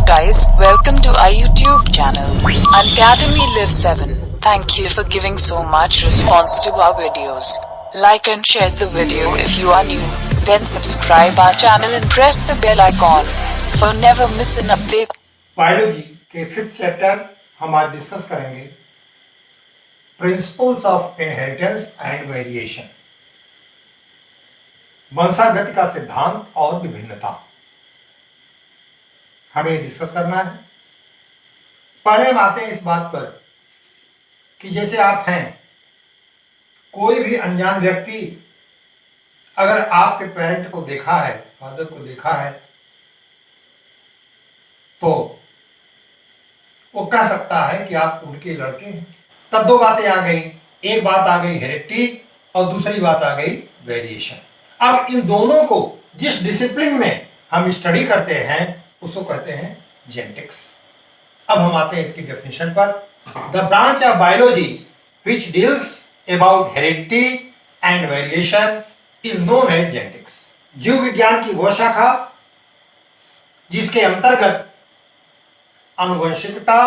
guys, welcome to our YouTube channel, Academy Live 7. Thank you for giving so much response to our videos. Like and share the video if you are new. Then subscribe our channel and press the bell icon for never miss an update. Biology के 5th chapter हम आज discuss करेंगे principles of inheritance and variation, वंशागति का सिद्धांत और विभिन्नता हमें डिस्कस करना है। पहले हम आते हैं इस बात पर कि जैसे आप हैं, कोई भी अनजान व्यक्ति अगर आपके पेरेंट को देखा है, फादर को देखा है, तो वो कह सकता है कि आप उनके लड़के हैं। तब दो बातें आ गई, एक बात आ गई हेरिडिटी और दूसरी बात आ गई वेरिएशन। अब इन दोनों को जिस डिसिप्लिन में हम स्टडी करते हैं उसको कहते हैं जेनेटिक्स। अब हम आते हैं इसकी डेफिनेशन पर। The branch of biology which deals about heredity and variation is known as genetics. जीव विज्ञान की वह शाखा जिसके अंतर्गत आनुवंशिकता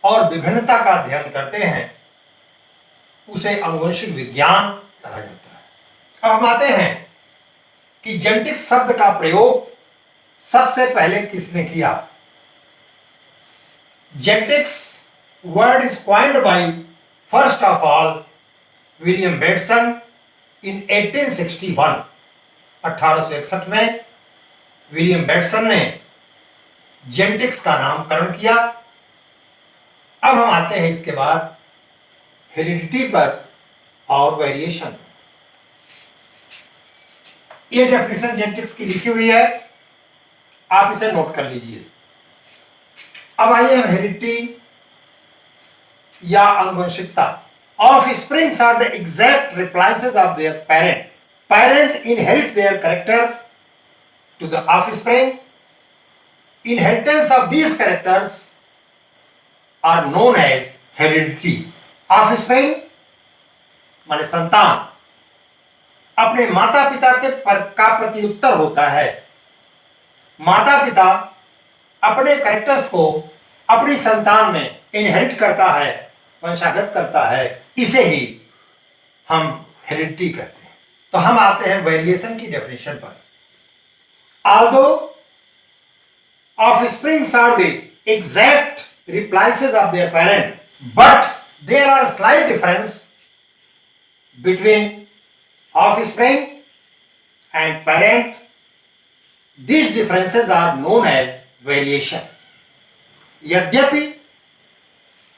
और विभिन्नता का अध्ययन करते हैं उसे आनुवंशिक विज्ञान कहा जाता है। अब हम आते हैं कि जेनेटिक्स शब्द का प्रयोग सबसे पहले किसने किया। Genetics word is coined by first of all William Bateson in 1861। 1861 में विलियम बेटसन ने जेनेटिक्स का नामकरण किया। अब हम आते हैं इसके बाद हेरिडिटी पर और वेरिएशन। ये डेफिनेशन जेनेटिक्स की लिखी हुई है, आप इसे नोट कर लीजिए। अब आइए हम हेरिडिटी या आनुवंशिकता। Offsprings are the exact replicas of their parent. Parent inherit their character to the offspring. Inheritance of these characters are known as heredity. Offspring माने संतान अपने माता पिता का प्रत्युत्तर होता है। माता पिता अपने कैरेक्टर्स को अपनी संतान में इनहेरिट करता है, वंशागत करता है, इसे ही हम हेरिडिटी कहते हैं। तो हम आते हैं वेरिएशन की डेफिनेशन पर। Although offsprings are the exact replices of their parent, but there are slight difference between offspring and parent. These differences are known as variation. यद्यपि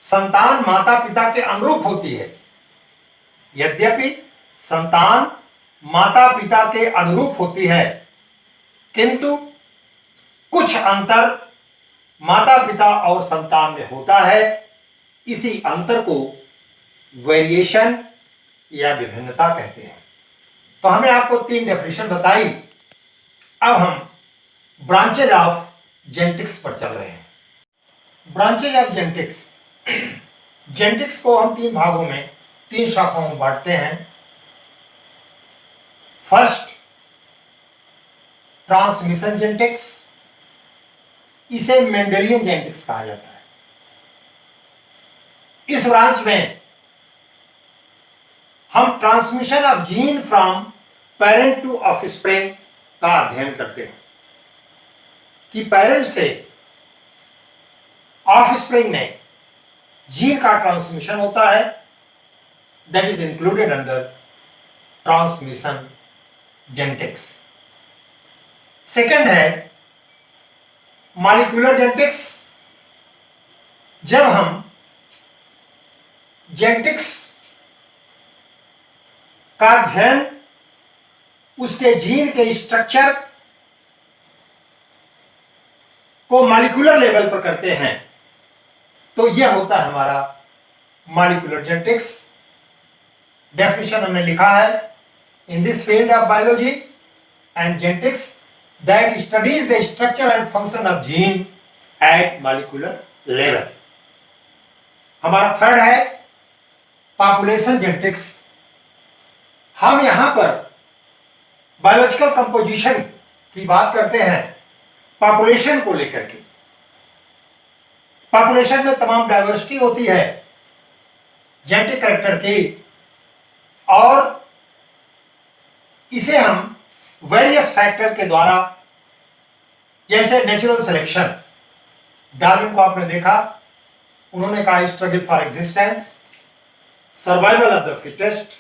संतान माता पिता के अनुरूप होती है, यद्यपि संतान माता पिता के अनुरूप होती है, किंतु कुछ अंतर माता पिता और संतान में होता है। इसी अंतर को वेरिएशन या विभिन्नता कहते हैं। तो हमने आपको 3 डेफिनेशन बताई। अब हम ब्रांचेज ऑफ जेनेटिक्स पर चल रहे हैं। ब्रांचेज ऑफ जेनेटिक्स, जेनेटिक्स को हम 3 भागों में, 3 शाखाओं में बांटते हैं। फर्स्ट, ट्रांसमिशन जेनेटिक्स, इसे मेंडेलियन जेनेटिक्स कहा जाता है। इस ब्रांच में हम transmission of gene from parent to offspring का अध्ययन करते हैं कि पेरेंट से ऑफस्प्रिंग में जीन का ट्रांसमिशन होता है। That is included under transmission genetics. Second है मॉलिक्यूलर जेनेटिक्स। जब हम जेनेटिक्स का अध्ययन उसके जीन के स्ट्रक्चर को मॉलिक्यूलर लेवल पर करते हैं तो यह होता है हमारा मॉलिक्यूलर जेनेटिक्स। डेफिनेशन हमने लिखा है, in this field of biology and genetics that studies the structure and function of gene at molecular level. हमारा थर्ड है पॉपुलेशन जेनेटिक्स। हम यहां पर बायोलॉजिकल कंपोजिशन की बात करते हैं पॉपुलेशन को लेकर के। पॉपुलेशन में तमाम डाइवर्सिटी होती है जेनेटिक कैरेक्टर की, और इसे हम वेरियस फैक्टर के द्वारा, जैसे नेचुरल सिलेक्शन, डार्विन को आपने देखा, उन्होंने कहा struggle for existence, survival of the fittest,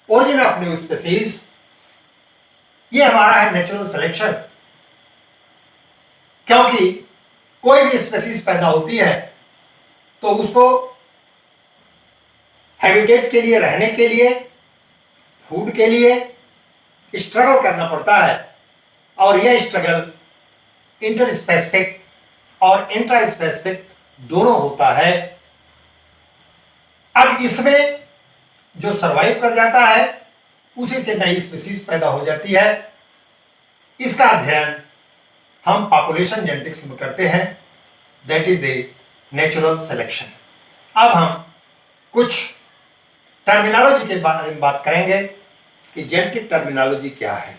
origin of new species, ये हमारा है नेचुरल सिलेक्शन। क्योंकि कोई भी स्पीसीज पैदा होती है तो उसको हैबिटेट के लिए, रहने के लिए, फूड के लिए स्ट्रगल करना पड़ता है, और यह स्ट्रगल इंटर स्पेसिफिक और इंट्रा स्पेसिफिक दोनों होता है। अब इसमें जो सरवाइव कर जाता है उसी से नई स्पीसीज पैदा हो जाती है। इसका अध्ययन हम पॉपुलेशन जेनेटिक्स में करते हैं, that is the natural selection. अब हम कुछ टर्मिनोलॉजी के बारे में बात करेंगे कि जेनेटिक टर्मिनोलॉजी क्या है।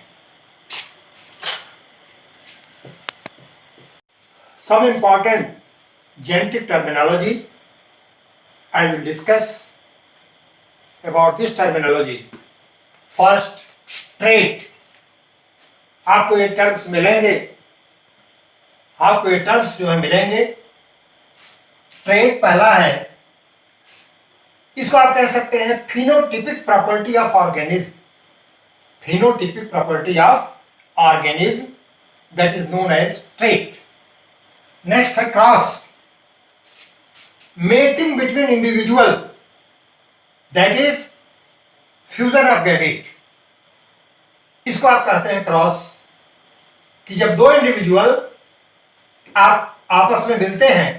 Some important genetic terminology I will discuss about this terminology. First, trait. आपको ये टर्म्स मिलेंगे, आपको ये टर्म्स जो है मिलेंगे। ट्रेट पहला है, इसको आप कह सकते हैं phenotypic property of organism. Phenotypic property of organism, that is known as trait. Next है cross, mating between individual, that is fusion of gamete. इसको आप कहते हैं क्रॉस, कि जब दो इंडिविजुअल आप आपस में मिलते हैं,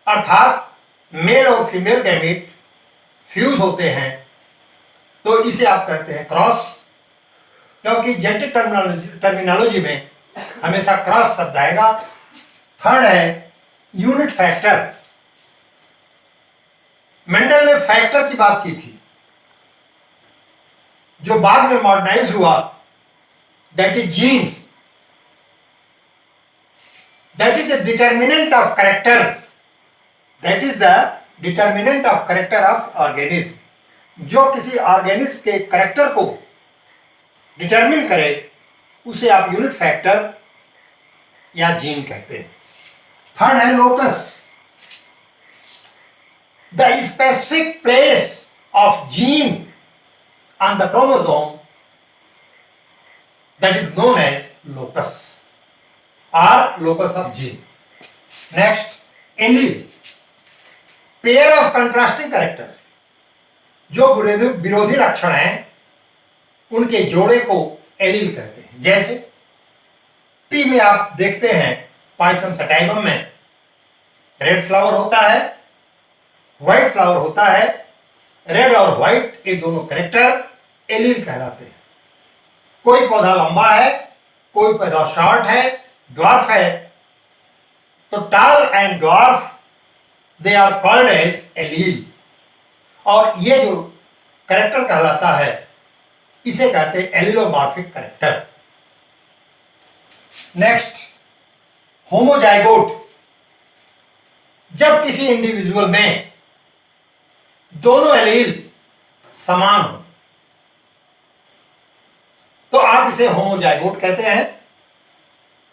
अर्थात मेल और फीमेल गैमेट फ्यूज होते हैं, तो इसे आप कहते हैं क्रॉस। क्योंकि जेनेटिक टर्मिनोलॉजी में हमेशा क्रॉस शब्द आएगा। थर्ड है यूनिट फैक्टर। मेंडल ने फैक्टर की बात की थी, जो बाद में मॉडर्नाइज हुआ, that is gene, that is the determinant of character, that is the determinant of character of organism. जो किसी ऑर्गेनिज्म के कैरेक्टर को डिटर्मिन करे उसे आप यूनिट फैक्टर या जीन कहते हैं। थर्ड है locus, the specific place of gene on the chromosome, that is known as locus और locus of gene. Next allele, pair of contrasting character. जो विरोधी लक्षण हैं उनके जोड़े को एलील कहते हैं। जैसे पी में आप देखते हैं, पाइसम सटाइवम में रेड फ्लावर होता है, व्हाइट फ्लावर होता है। रेड और व्हाइट ये दोनों कैरेक्टर एलील कहलाते हैं। कोई पौधा लंबा है, कोई पौधा शॉर्ट है, ड्वार्फ है, तो tall and dwarf they are called as allele. और ये जो कैरेक्टर कहलाता है इसे कहते हैं एलिलोमॉर्फिक कैरेक्टर। नेक्स्ट होमोजाइगोट, जब किसी इंडिविजुअल में दोनों एलील समान हो तो आप इसे होमोजाइगोट कहते हैं।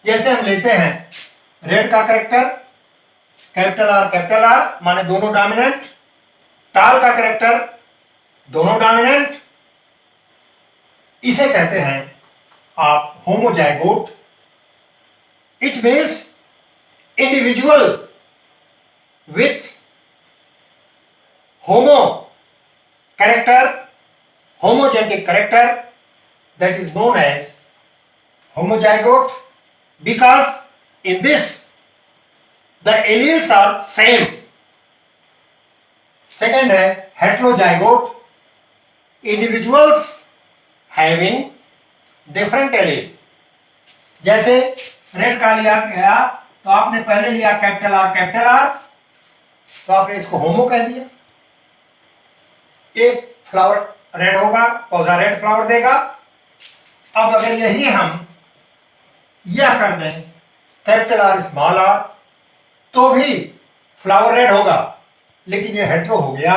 जैसे हम लेते हैं रेड का कैरेक्टर, कैपिटल आर माने दोनों डोमिनेंट, टाल का कैरेक्टर दोनों डोमिनेंट, इसे कहते हैं आप homozygote. It means individual with homo character, homogenetic character, that is known as homozygote, because in this the alleles are same. Second है heterozygote, individuals having different allele. जैसे रेड का लिया गया तो आपने पहले लिया कैपिटल आर, तो आपने इसको होमो कह दिया। एक फ्लावर रेड होगा, पौधा रेड फ्लावर देगा। अब अगर यही हम यह कर दें कैपिटल आर स्मॉल आर तो भी फ्लावर रेड होगा, लेकिन ये हेट्रो हो गया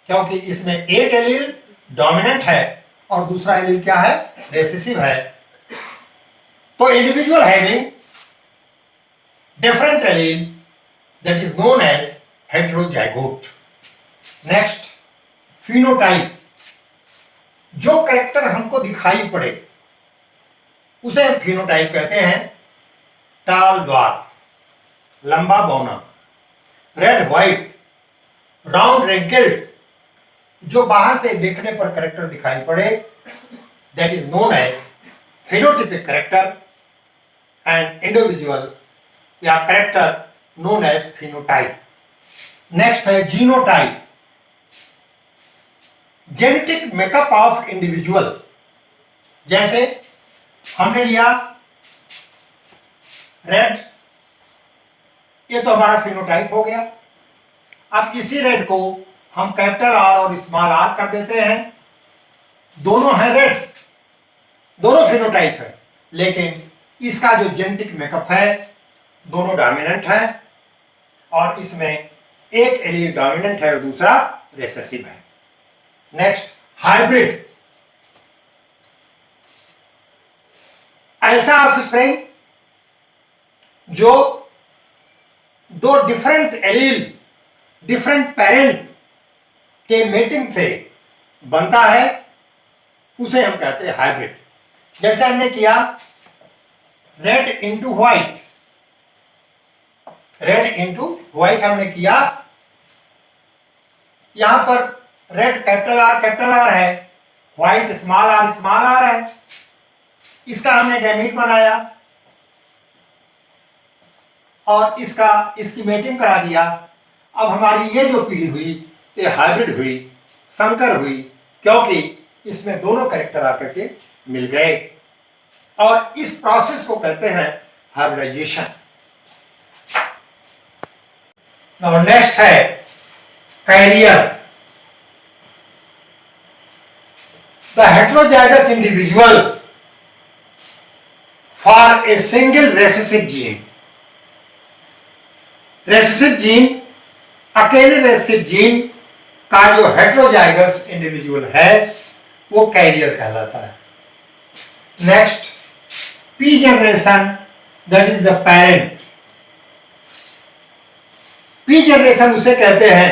क्योंकि इसमें एक एलील डोमिनेंट है और दूसरा एलील क्या है, रिसेसिव है। तो individual having different allele that is known as heterozygote. Next, phenotype. जो कैरेक्टर हमको दिखाई पड़े उसे हम फिनोटाइप कहते हैं। टाल द्वार, लंबा बौना, रेड व्हाइट, राउंड रेंकल्ड, जो बाहर से देखने पर कैरेक्टर दिखाई पड़े that is known as phenotypic character and individual या character known as phenotype. Next है genotype, genetic makeup of individual. जैसे हमने लिया रेड, ये तो हमारा फिनोटाइप हो गया। अब इसी रेड को हम कैपिटल आर और स्मॉल आर कर देते हैं। दोनों है रेड, दोनों फिनोटाइप है, लेकिन इसका जो जेनेटिक मेकअप है दोनों डोमिनेंट है और इसमें एक एलील डोमिनेंट है और दूसरा रिसेसिव है। Next, hybrid. ऐसा ऑफस्प्रिंग जो दो डिफरेंट एलील डिफरेंट पेरेंट के मेटिंग से बनता है उसे हम कहते हैं हाइब्रिड। जैसे हमने किया red into white, red into white हमने किया। यहां पर रेड कैपिटल आर है, व्हाइट स्मॉल आर है। इसका हमने गैमीट बनाया और इसकी मेटिंग करा दिया। अब हमारी ये जो पीढ़ी हुई ये हाइब्रिड हुई, संकर हुई, क्योंकि इसमें दोनों कैरेक्टर आकर के मिल गए और इस प्रोसेस को कहते हैं हाइब्रिडाइजेशन। नाउ नेक्स्ट है carrier. The heterozygous individual for a single recessive gene. Recessive gene, अकेले रेसेसिव जीन का जो हेटेरोजाइगस इंडिविजुअल है वो कैरियर कहलाता है। Next, P generation that is the parent. P generation उसे कहते हैं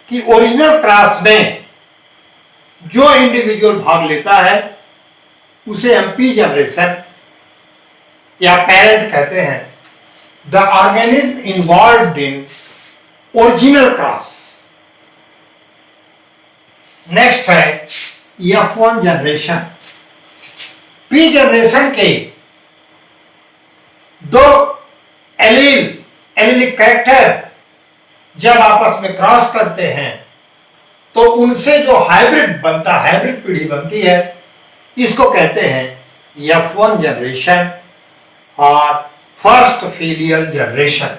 कि ओरिजिनल क्रॉस में जो इंडिविजुअल भाग लेता है उसे हम पी जनरेशन या पेरेंट कहते हैं। The organism involved in original cross. Next है F1 जनरेशन। पी जनरेशन के दो एलीलिक कैरेक्टर जब आपस में क्रॉस करते हैं तो उनसे जो हाइब्रिड बनता, हाइब्रिड पीढ़ी बनती है, इसको कहते हैं F1 जनरेशन और first filial generation.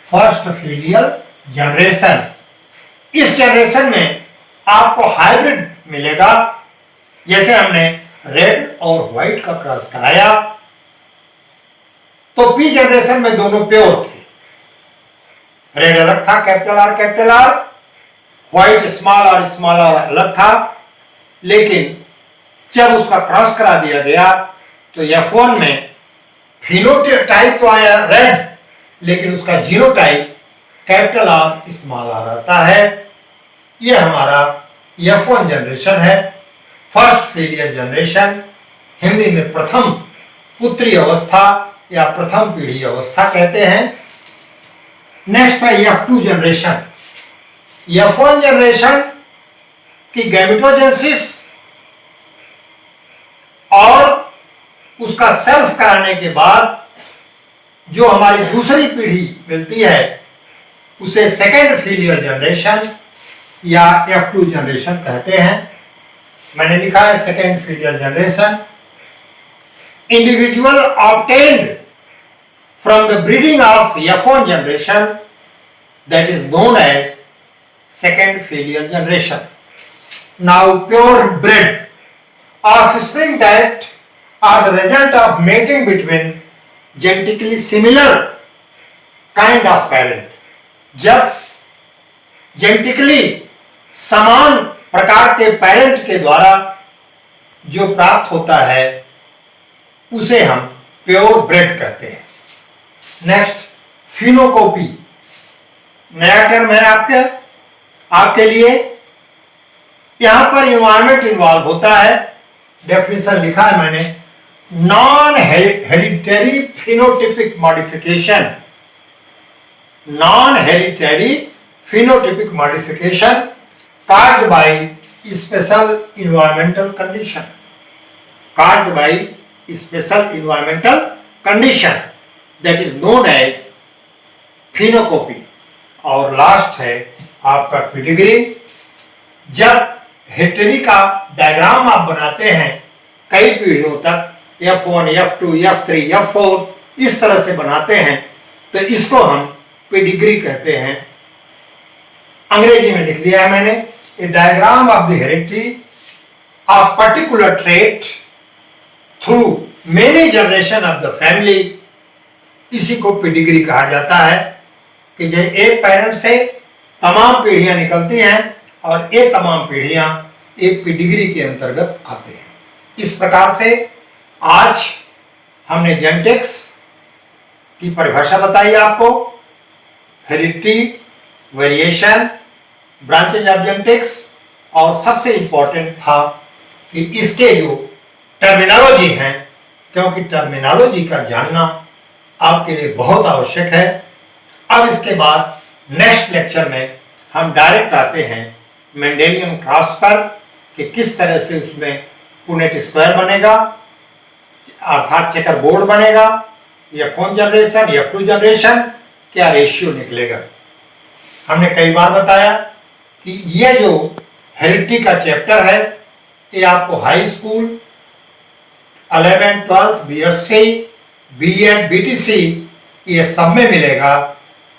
First filial generation, इस जनरेशन में आपको हाइब्रिड मिलेगा। जैसे हमने रेड और व्हाइट का क्रॉस कराया तो पी जनरेशन में दोनों प्योर थे। रेड अलग था capital R, white small R अलग था, लेकिन जब उसका क्रॉस करा दिया गया तो F1 में फिनोटाइप तो आया रेड, लेकिन उसका genotype capital R small R आता है। यह हमारा F1 जनरेशन है, फर्स्ट फिलियल जनरेशन, हिंदी में प्रथम पुत्री अवस्था या प्रथम पीढ़ी अवस्था कहते हैं। नेक्स्ट है F2 जनरेशन। F1 जनरेशन की गैमेटोजेनेसिस और उसका सेल्फ कराने के बाद जो हमारी दूसरी पीढ़ी मिलती है उसे सेकेंड फिलियल जनरेशन या F2 जनरेशन कहते हैं। मैंने लिखा है second filial generation. Individual obtained from the breeding of F1 generation that is known as second filial generation. Now pure bred, offspring that are the result of mating between genetically similar kind of parent. जब genetically समान प्रकार के parent के द्वारा जो प्राप्त होता है उसे हम प्योर ब्रेड कहते हैं। नेक्स्ट, फिनोकॉपी, नया टर्म है आपके लिए। यहां पर इन्वायरमेंट इन्वॉल्व होता है। डेफिनेशन लिखा है मैंने, non hereditary phenotypic modification, non hereditary phenotypic modification caused by special environmental condition, caused by special environmental condition that is known as phenocopy। और लास्ट है आपका पेडिग्री। जब हेरिडिटरी का डायग्राम आप बनाते हैं कई पीढ़ियों तक, F1, F2, F3, F4 इस तरह से बनाते हैं, तो इसको हम पेडिग्री कहते हैं। अंग्रेजी में लिख दिया है मैंने, a diagram of the heredity of particular trait through many generation of the family, इसी को पेडिग्री कहा जाता है। कि जो एक पेरेंट से तमाम पीढ़ियां निकलती हैं और ये तमाम पीढ़ियां एक पेडिग्री के अंतर्गत आते हैं। इस प्रकार से आज हमने जेनेटिक्स की परिभाषा बताई आपको, heredity, variation, branches of genetics, और सबसे इंपॉर्टेंट था कि इसके जो टर्मिनोलॉजी हैं, क्योंकि टर्मिनोलॉजी का जानना आपके लिए बहुत आवश्यक है। अब इसके बाद नेक्स्ट लेक्चर में हम डायरेक्ट आते हैं मेंडेलियन क्रॉस पर, कि किस तरह से उसमें पुनेट स्क्वायर बनेगा, अर्थात चेकर बोर्ड बनेगा, F1 जनरेशन, F2 जनरेशन, क्या रेशियो निकलेगा। हमने कई बार बताया कि ये जो हेरिडिटी का चैप्टर है ये आपको high school 11th 12th BSc B.Ed BTC ये सब में मिलेगा,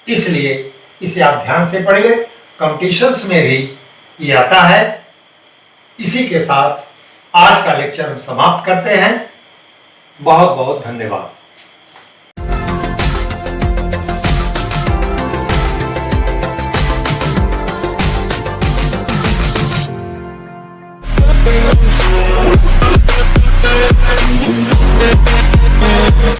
इसलिए इसे आप ध्यान से पढ़िए। कॉम्पिटिशन्स में भी ये आता है। इसी के साथ आज का लेक्चर हम समाप्त करते हैं। बहुत बहुत धन्यवाद।